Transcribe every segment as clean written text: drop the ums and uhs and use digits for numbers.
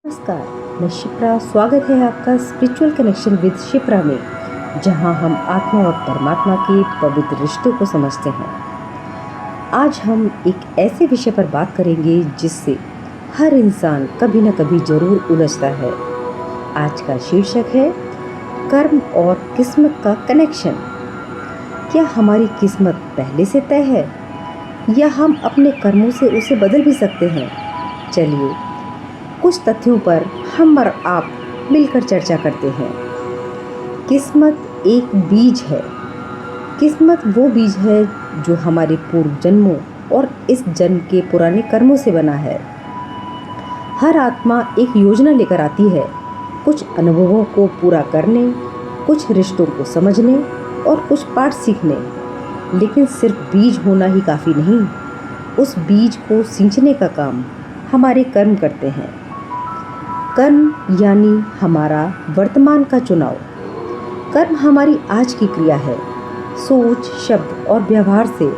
नमस्कार, मैं शिप्रा। स्वागत है आपका स्पिरिचुअल कनेक्शन विद शिप्रा में, जहां हम आत्मा और परमात्मा के पवित्र रिश्तों को समझते हैं। आज हम एक ऐसे विषय पर बात करेंगे जिससे हर इंसान कभी न कभी जरूर उलझता है। आज का शीर्षक है कर्म और किस्मत का कनेक्शन। क्या हमारी किस्मत पहले से तय है या हम अपने कर्मों से उसे बदल भी सकते हैं? चलिए कुछ तथ्यों पर हम और आप मिलकर चर्चा करते हैं। किस्मत एक बीज है। किस्मत वो बीज है जो हमारे पूर्व जन्मों और इस जन्म के पुराने कर्मों से बना है। हर आत्मा एक योजना लेकर आती है, कुछ अनुभवों को पूरा करने, कुछ रिश्तों को समझने और कुछ पाठ सीखने। लेकिन सिर्फ बीज होना ही काफ़ी नहीं, उस बीज को सींचने का काम हमारे कर्म करते हैं। कर्म यानी हमारा वर्तमान का चुनाव। कर्म हमारी आज की क्रिया है। सोच, शब्द और व्यवहार से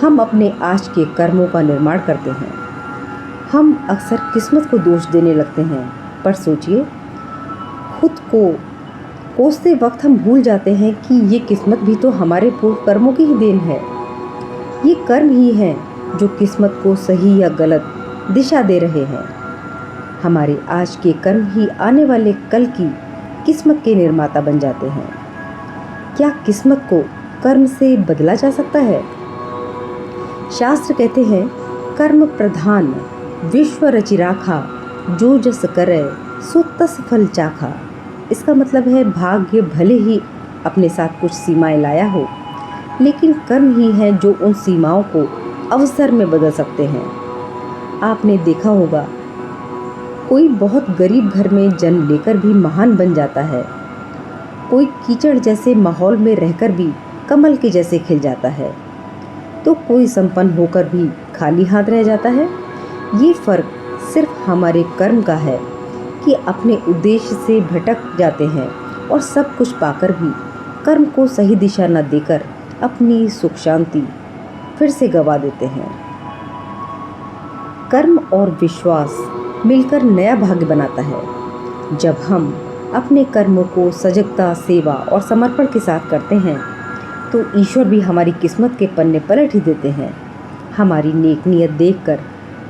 हम अपने आज के कर्मों का निर्माण करते हैं। हम अक्सर किस्मत को दोष देने लगते हैं, पर सोचिए, खुद को कोसते वक्त हम भूल जाते हैं कि ये किस्मत भी तो हमारे पूर्व कर्मों की ही देन है। ये कर्म ही हैं जो किस्मत को सही या गलत दिशा दे रहे हैं। हमारे आज के कर्म ही आने वाले कल की किस्मत के निर्माता बन जाते हैं। क्या किस्मत को कर्म से बदला जा सकता है? शास्त्र कहते हैं, कर्म प्रधान विश्व रचि राखा, जो जस करे सो तस फल चाखा। इसका मतलब है, भाग्य भले ही अपने साथ कुछ सीमाएं लाया हो, लेकिन कर्म ही है जो उन सीमाओं को अवसर में बदल सकते हैं। आपने देखा होगा, कोई बहुत गरीब घर में जन्म लेकर भी महान बन जाता है। कोई कीचड़ जैसे माहौल में रहकर भी कमल के जैसे खिल जाता है, तो कोई संपन्न होकर भी खाली हाथ रह जाता है। ये फर्क सिर्फ हमारे कर्म का है कि अपने उद्देश्य से भटक जाते हैं और सब कुछ पाकर भी कर्म को सही दिशा न देकर अपनी सुख शांति फिर से गंवा देते हैं। कर्म और विश्वास मिलकर नया भाग्य बनाता है। जब हम अपने कर्मों को सजगता, सेवा और समर्पण के साथ करते हैं, तो ईश्वर भी हमारी किस्मत के पन्ने पलट ही देते हैं। हमारी नेक नियत देखकर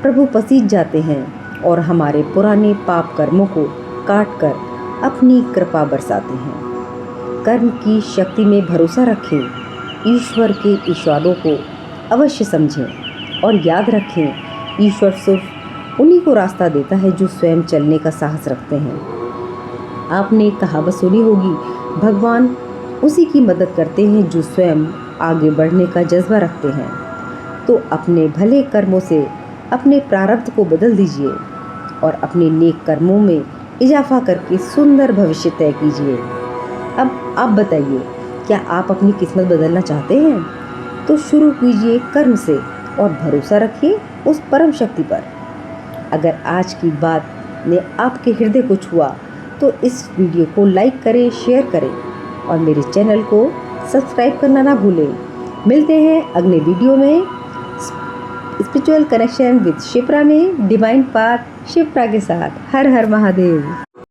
प्रभु पसीज जाते हैं और हमारे पुराने पाप कर्मों को काट कर अपनी कृपा बरसाते हैं। कर्म की शक्ति में भरोसा रखें, ईश्वर के इशारों को अवश्य समझें और याद रखें, ईश्वर सिर्फ उन्हीं को रास्ता देता है जो स्वयं चलने का साहस रखते हैं। आपने कहावत सुनी होगी, भगवान उसी की मदद करते हैं जो स्वयं आगे बढ़ने का जज्बा रखते हैं। तो अपने भले कर्मों से अपने प्रारब्ध को बदल दीजिए और अपने नेक कर्मों में इजाफा करके सुंदर भविष्य तय कीजिए। अब आप बताइए, क्या आप अपनी किस्मत बदलना चाहते हैं? तो शुरू कीजिए कर्म से और भरोसा रखिए उस परम शक्ति पर। अगर आज की बात ने आपके हृदय को छुआ तो इस वीडियो को लाइक करें, शेयर करें और मेरे चैनल को सब्सक्राइब करना ना भूलें। मिलते हैं अगले वीडियो में स्पिरिचुअल कनेक्शन विद शिप्रा में, डिवाइन पाथ शिप्रा के साथ। हर हर महादेव।